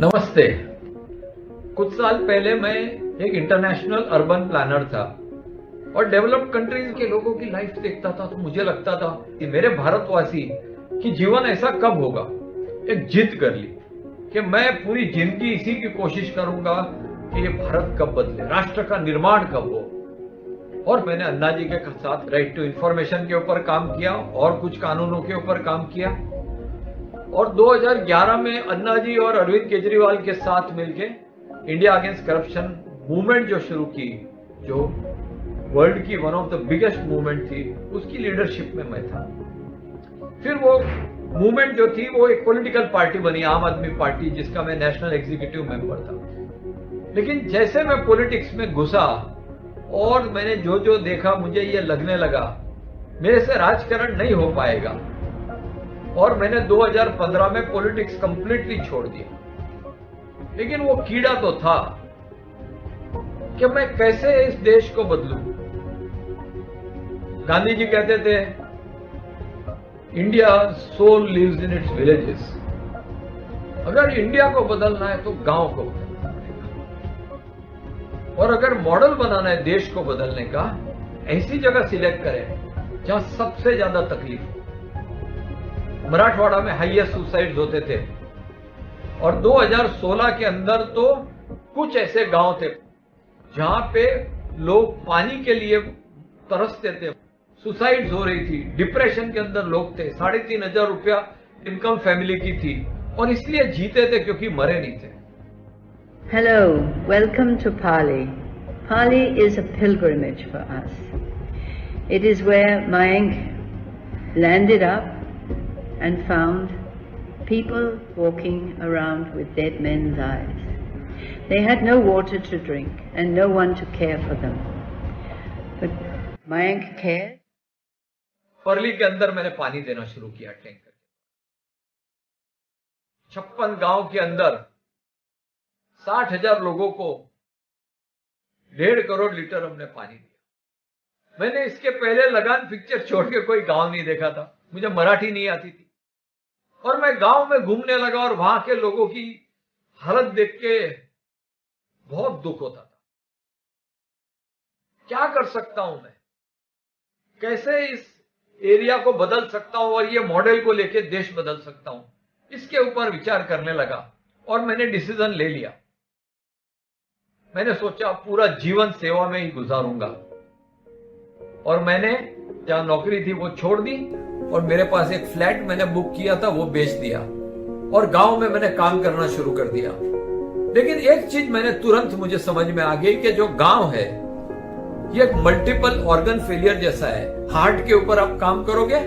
नमस्ते। कुछ साल पहले मैं एक इंटरनेशनल अर्बन प्लानर था और डेवलप्ड कंट्रीज के लोगों की लाइफ देखता था तो मुझे लगता था कि मेरे भारतवासी की जीवन ऐसा कब होगा। एक जिद कर ली कि मैं पूरी जिंदगी इसी की कोशिश करूंगा कि ये भारत कब बदले, राष्ट्र का निर्माण कब हो। और मैंने अन्ना जी के साथ राइट टू इंफॉर्मेशन के ऊपर काम किया और कुछ कानूनों के ऊपर काम किया। और 2011 में अन्ना जी और अरविंद केजरीवाल के साथ मिलके इंडिया अगेंस्ट करप्शन मूवमेंट जो शुरू की, जो वर्ल्ड की one of the biggest movement थी, उसकी लीडरशिप में मैं था। फिर वो मूवमेंट जो थी वो एक पॉलिटिकल पार्टी बनी, आम आदमी पार्टी, जिसका मैं नेशनल एग्जीक्यूटिव मेंबर था। लेकिन जैसे मैं पॉलिटिक्स में घुसा और मैंने जो जो देखा, मुझे ये लगने लगा मेरे से राजकारण नहीं हो पाएगा और मैंने 2015 में पॉलिटिक्स कंप्लीटली छोड़ दिया। लेकिन वो कीड़ा तो था कि मैं कैसे इस देश को बदलूं। गांधी जी कहते थे India soul lives in its villages. अगर इंडिया को बदलना है तो गांव को बदलना पड़ेगा, और अगर मॉडल बनाना है देश को बदलने का, ऐसी जगह सिलेक्ट करें जहां सबसे ज्यादा तकलीफ हो। मराठवाड़ा में हाईएस्ट सुसाइड्स होते थे और 2016 के अंदर तो कुछ ऐसे गांव थे जहां पे लोग पानी के लिए तरसते थे, सुसाइड्स हो रही थी, डिप्रेशन के अंदर लोग थे। 3,500 रुपया इनकम फैमिली की थी और इसलिए जीते थे क्योंकि मरे नहीं थे। Hello, welcome to Pali. Pali is a pilgrimage for us. It is where Mayank landed up and found people walking around with dead men's eyes. They had no water to drink and no one to care for them. But Mayank cared. परली के अंदर मैंने पानी देना शुरू किया tanker. 56 गांव के अंदर 60,000 लोगों को 1.5 करोड़ लीटर हमने पानी दिया। मैंने इसके पहले लगान पिक्चर छोड़ के कोई गांव नहीं देखा था, मुझे मराठी नहीं आती थी और मैं गांव में घूमने लगा और वहां के लोगों की हालत देख के बहुत दुख होता था। क्या कर सकता हूं मैं, कैसे इस एरिया को बदल सकता हूं और ये मॉडल को लेके देश बदल सकता हूं, इसके ऊपर विचार करने लगा और मैंने डिसीजन ले लिया। मैंने सोचा पूरा जीवन सेवा में ही गुजारूंगा और मैंने जहां नौकरी थी वो छोड़ दी और मेरे पास एक फ्लैट मैंने बुक किया था वो बेच दिया और गांव में मैंने काम करना शुरू कर दिया। लेकिन एक चीज मैंने तुरंत मुझे समझ में आ गई कि जो गांव है ये एक मल्टीपल ऑर्गन फेलियर जैसा है। हार्ट के ऊपर आप काम करोगे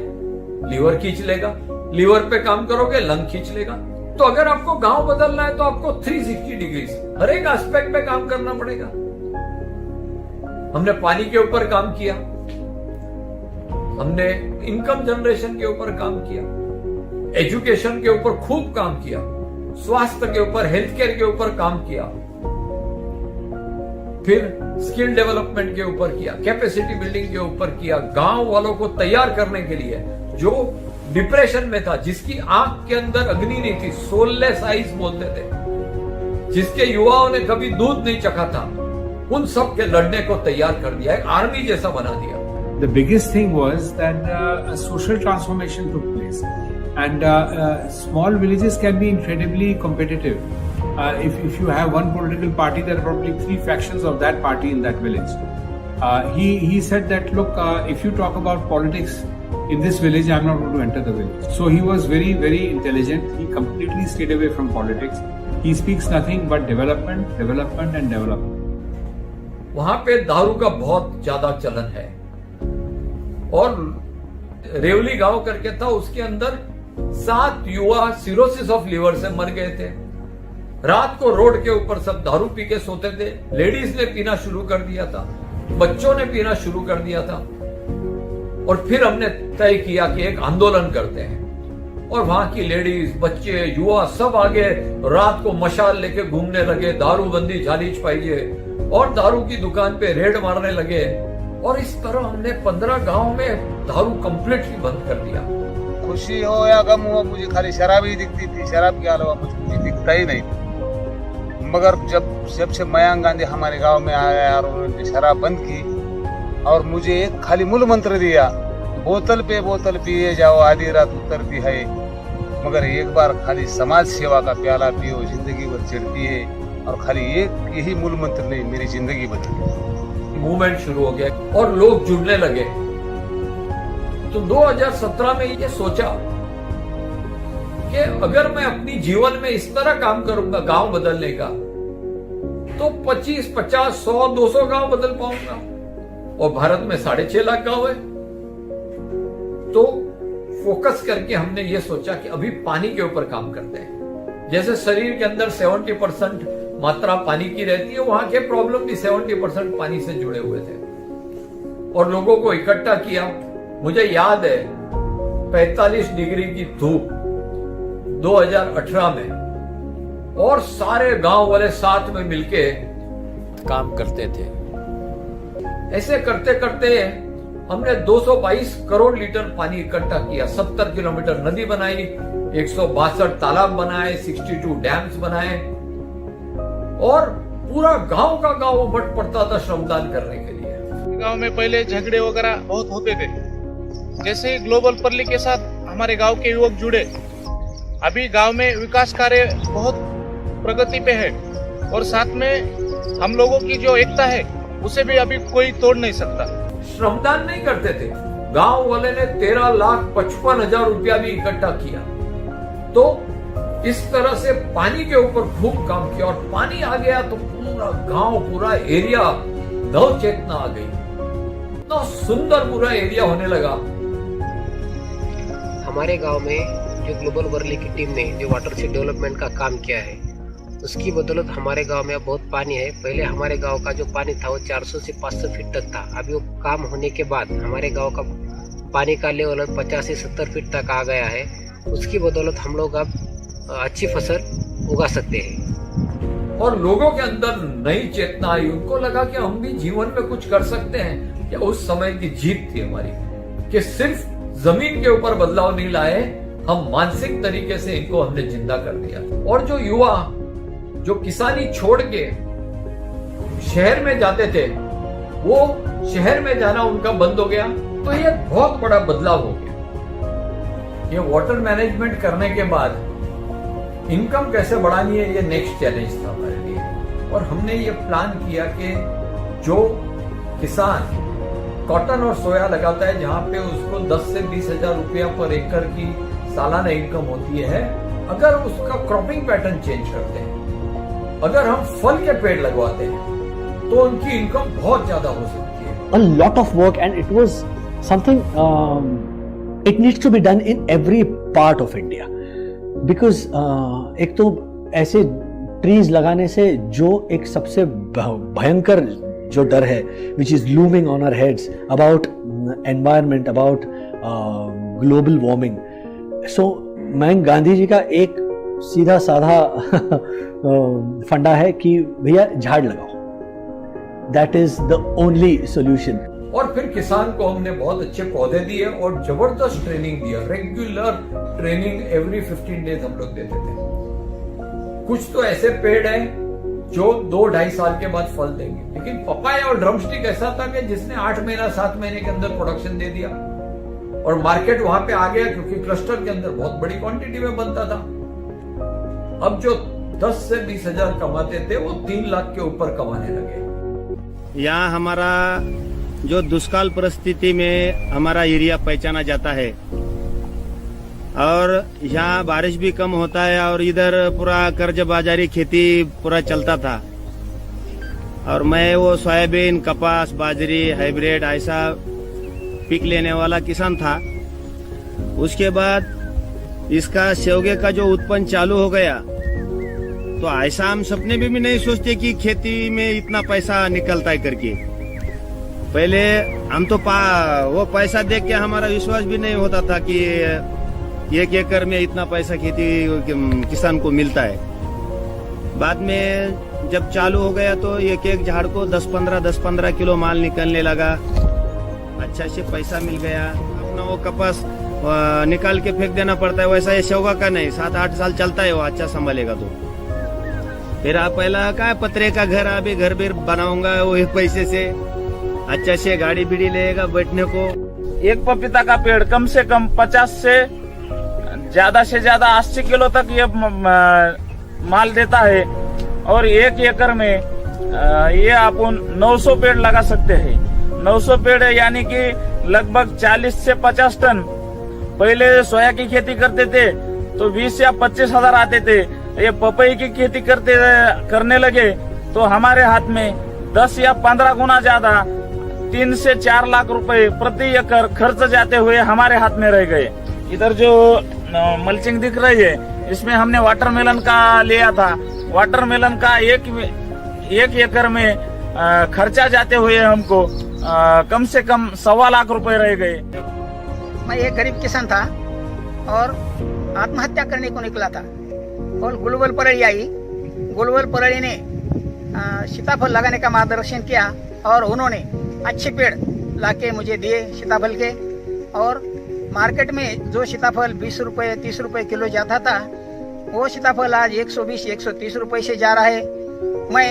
लीवर खींच लेगा, लीवर पे काम करोगे लंग खींच लेगा। तो अगर आपको गांव बदलना है तो आपको 360 डिग्री हर एक एस्पेक्ट पे काम करना पड़ेगा। हमने पानी के ऊपर काम किया, हमने इनकम जनरेशन के ऊपर काम किया, एजुकेशन के ऊपर खूब काम किया, स्वास्थ्य के ऊपर, हेल्थ केयर के ऊपर काम किया, फिर स्किल डेवलपमेंट के ऊपर किया, कैपेसिटी बिल्डिंग के ऊपर किया। गांव वालों को तैयार करने के लिए जो डिप्रेशन में था, जिसकी आंख के अंदर अग्नि नहीं थी, सोललेस आइज बोलते थे, जिसके युवाओं ने कभी दूध नहीं चखा था, उन सब के लड़ने को तैयार कर दिया, एक आर्मी जैसा बना दिया। The biggest thing was that a social transformation took place, and small villages can be incredibly competitive. If you have one political party, there are probably 3 factions of that party in that village. He said that look, if you talk about politics in this village, I'm not going to enter the village. So he was very, very intelligent. He completely stayed away from politics. He speaks nothing but development, development and development. वहां पे दारू का बहुत ज्यादा चलन है और रेवली गांव करके था, उसके अंदर 7 युवा सिरोसिस ऑफ लीवर से मर गए थे। रात को रोड के ऊपर सब दारू पी के सोते थे, लेडीज ने पीना शुरू कर दिया था, बच्चों ने पीना शुरू कर दिया था। और फिर हमने तय किया कि एक आंदोलन करते हैं और वहां की लेडीज, बच्चे, युवा सब आगे रात को मशाल लेके घूमने लगे, दारूबंदी झालीच पाइए, और दारू की दुकान पे रेड मारने लगे। और इस तरह हमने 15 गांव में दारू कंप्लीटली बंद कर दिया। खुशी हो या गम हो, मुझे खाली शराब ही दिखती थी, शराब के अलावा मुझे दिखता ही नहीं। मगर जब से मयंक गांधी हमारे गांव में आया और उन्होंने शराब बंद की और मुझे एक खाली मूल मंत्र दिया, बोतल पे बोतल पिए जाओ आधी रात उतरती है, मगर एक बार खाली समाज सेवा का प्याला पियो जिंदगी भर चिढ़ती है। और खाली एक यही मूल मंत्र ने मेरी जिंदगी बदली। मूवमेंट शुरू हो गया और लोग जुड़ने लगे। तो 2017 में ये सोचा कि अगर मैं अपनी जीवन में इस तरह काम करूंगा गांव बदलने का, तो 25, 50, 100, 200 गांव बदल पाऊंगा। और भारत में 6.5 लाख गांव है। तो फोकस करके हमने ये सोचा कि अभी पानी के ऊपर काम करते हैं। जैसे शरीर के अंदर 70% मात्रा पानी की रहती है, वहां के प्रॉब्लम भी 70% पानी से जुड़े हुए थे। और लोगों को इकट्ठा किया। मुझे याद है 45 डिग्री की धूप 2018 में, और सारे गांव वाले साथ में मिलके काम करते थे। ऐसे करते करते हमने 222 करोड़ लीटर पानी इकट्ठा किया, 70 किलोमीटर नदी बनाई, 162 तालाब बनाए, 62 डैम्स बनाए, और पूरा गांव का गांव उमट पड़ता था श्रमदान करने के लिए। गांव में पहले झगड़े वगैरह बहुत होते थे। जैसे ग्लोबल पर्ली के साथ हमारे गांव के युवक जुड़े, अभी गांव में विकास कार्य बहुत प्रगति पे है, और साथ में हम लोगों की जो एकता है उसे भी अभी कोई तोड़ नहीं सकता। श्रमदान नहीं करते थे, गांव वाले ने 13,55,000 रुपया भी इकट्ठा किया। तो इस तरह से पानी के ऊपर खूब काम किया, और पानी आ गया तो पूरा गांव, पूरा एरिया नव चेतना आ गई। इतना सुंदर पूरा एरिया होने लगा। हमारे गांव में जो ग्लोबल वर्ली की टीम ने जो वाटर से डेवलपमेंट का काम किया है, उसकी बदौलत हमारे गांव में अब बहुत पानी है। पहले हमारे गांव का जो पानी था वो 400 से 500 फीट तक था। अभी वो काम होने के बाद हमारे गांव का पानी का लेवल 50 से 70 फीट तक आ गया है। उसकी बदौलत हम लोग अब अच्छी फसल उगा सकते हैं। और लोगों के अंदर नई चेतना आई, उनको लगा कि हम भी जीवन में कुछ कर सकते हैं। या उस समय की जीत थी हमारी कि सिर्फ जमीन के ऊपर बदलाव नहीं लाए, हम मानसिक तरीके से इनको हमने जिंदा कर दिया। और जो युवा जो किसानी छोड़ के शहर में जाते थे, वो शहर में जाना उनका बंद हो गया। तो ये बहुत बड़ा बदलाव हो गया। ये वाटर मैनेजमेंट करने के बाद इनकम कैसे बढ़ानी है, ये नेक्स्ट चैलेंज था हमारे लिए। और हमने ये प्लान किया कि जो किसान कॉटन और सोया लगाता है, जहां पे उसको 10 से 20 हजार रुपया पर एकड़ की सालाना इनकम होती है, अगर उसका क्रॉपिंग पैटर्न चेंज करते हैं, अगर हम फल के पेड़ लगवाते हैं, तो उनकी इनकम बहुत ज्यादा हो सकती है। A lot of work, and it was something it needs to be done in every part of India, because एक तो ऐसे ट्रीज लगाने से जो एक सबसे भयंकर जो डर है, which is looming on our heads about environment, about global warming. So Mayank Gandhi ji का एक सीधा साधा फंडा है कि भैया झाड़ लगाओ, that is the only solution. और फिर किसान को हमने बहुत अच्छे पौधे दिए और जबरदस्त ट्रेनिंग दिया। रेगुलर ट्रेनिंग एवरी 15 डेज हम लोग देते थे। कुछ तो ऐसे पेड़ हैं जो 2-2.5 साल के बाद फल देंगे, लेकिन पपाया और ड्रमस्टिक ऐसा था कि जिसने 8 महीना 7 महीने के अंदर प्रोडक्शन दे दिया, और मार्केट वहां पे आ गया क्योंकि क्लस्टर के अंदर बहुत बड़ी क्वांटिटी में बनता था। अब जो 10 से 20 हजार कमाते थे, वो 3 लाख के ऊपर कमाने लगे। यहाँ हमारा जो दुष्काल परिस्थिति में हमारा एरिया पहचाना जाता है, और यहाँ बारिश भी कम होता है, और इधर पूरा कर्ज बाजारी खेती पूरा चलता था। और मैं वो सोयाबीन, कपास, बाजरी, हाइब्रिड ऐसा पिक लेने वाला किसान था। उसके बाद इसका सेवगे का जो उत्पन्न चालू हो गया, तो ऐसा हम सपने में भी नहीं सोचते कि खेती में इतना पैसा निकलता है करके। पहले हम तो वो पैसा देख के हमारा विश्वास भी नहीं होता था कि 1 एकड़ में इतना पैसा खेती किसान को मिलता है। बाद में जब चालू हो गया तो एक झाड़ को 10-15 किलो माल निकलने लगा। अच्छा से पैसा मिल गया। अपना वो कपास निकाल के फेंक देना पड़ता है, वैसा ये सेवगा का नहीं, 7-8 साल चलता है वो, अच्छा संभालेगा तो। फिर आप पहला क्या पतरे का घर अभी घर भी बनाऊंगा वही पैसे से, अच्छा से गाड़ी बीड़ी लेगा बैठने को। एक पपीता का पेड़ कम से कम 50 से ज्यादा 80 किलो तक ये माल देता है और 1 एकड़ में ये अपन 900 पेड़ लगा सकते हैं। 900 पेड़ यानी कि लगभग 40 से 50 टन। पहले सोया की खेती करते थे तो 20 या 25 हजार आते थे। ये पपई की खेती करने लगे तो हमारे हाथ में 10 या 15 गुना ज्यादा 3 से 4 लाख रुपए प्रति एकड़ खर्च जाते हुए हमारे हाथ में रह गए। इधर जो मल्चिंग दिख रही है इसमें हमने वाटरमेलन का लिया था। वाटरमेलन का एक एकड़ में खर्चा जाते हुए हमको कम से कम 1.25 लाख रुपए रह गए। मैं एक गरीब किसान था और आत्महत्या करने को निकला था और ग्लोबल परली आई। ग्लोबल परली ने सीताफल लगाने का मार्गदर्शन किया और उन्होंने अच्छे पेड़ लाके मुझे दिए सीताफल के। और मार्केट में जो सीताफल 20 रुपए 30 रुपए किलो जाता था वो सीताफल आज 120-130 रुपए से जा रहा है। मैं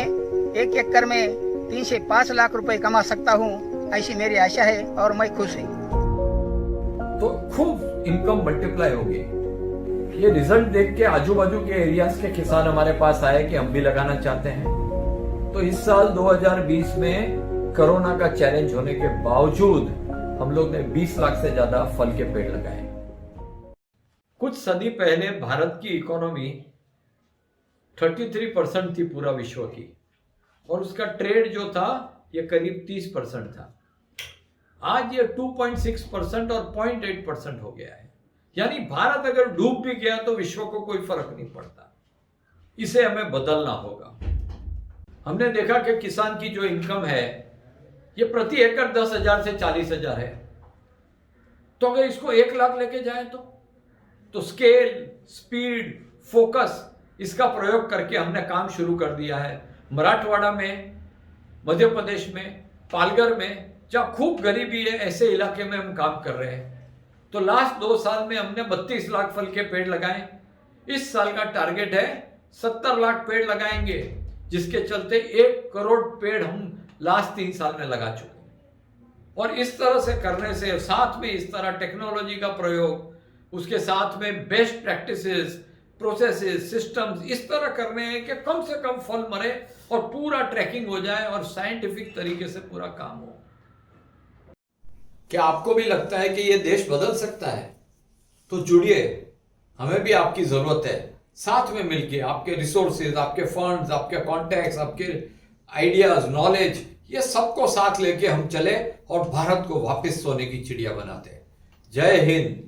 1 एकड़ में 3 से 5 लाख रुपए कमा सकता हूँ, ऐसी मेरी आशा है और मैं खुश हूँ। तो खूब इनकम मल्टीप्लाई होगी। ये रिजल्ट देख के आजू बाजू के एरियाज के किसान हमारे पास आए कि हम भी लगाना चाहते हैं। तो इस साल 2020 में कोरोना का चैलेंज होने के बावजूद हम लोग ने 20 लाख से ज्यादा फल के पेड़ लगाए। कुछ सदी पहले भारत की इकोनॉमी 33% थी पूरा विश्व की और उसका ट्रेड जो था ये करीब 30% था। आज ये 2.6% और 0.8% हो गया है। यानी भारत अगर डूब भी गया तो विश्व को कोई फर्क नहीं पड़ता। इसे हमें बदलना होगा। हमने देखा कि किसान की जो इनकम है ये प्रति एकड़ 10,000 से 40,000 है। तो अगर इसको 1 लाख लेके जाए तो स्केल, स्पीड, फोकस इसका प्रयोग करके हमने काम शुरू कर दिया है। मराठवाड़ा में, मध्य प्रदेश में, पालघर में जहाँ खूब गरीबी है ऐसे इलाके में हम काम कर रहे हैं। तो लास्ट 2 साल में हमने 32 लाख फल के पेड़ लगाए। इस साल का टारगेट है 70 लाख पेड़ लगाएंगे, जिसके चलते 1 करोड़ पेड़ हम लास्ट 3 साल में लगा चुके हैं। और इस तरह से करने से साथ में इस तरह टेक्नोलॉजी का प्रयोग, उसके साथ में बेस्ट प्रैक्टिसेस, प्रोसेसेस, सिस्टम्स इस तरह करने हैं कि कम से कम फल मरे और पूरा ट्रैकिंग हो जाए और साइंटिफिक तरीके से पूरा काम हो। क्या आपको भी लगता है कि ये देश बदल सकता है? तो जुड़िए, हमें भी आपकी जरूरत है। साथ में मिलके आपके रिसोर्सेज, आपके फंड्स, आपके कॉन्टैक्ट्स, आपके आइडियाज, नॉलेज, ये सबको साथ लेके हम चले और भारत को वापस सोने की चिड़िया बनाते हैं। जय हिंद।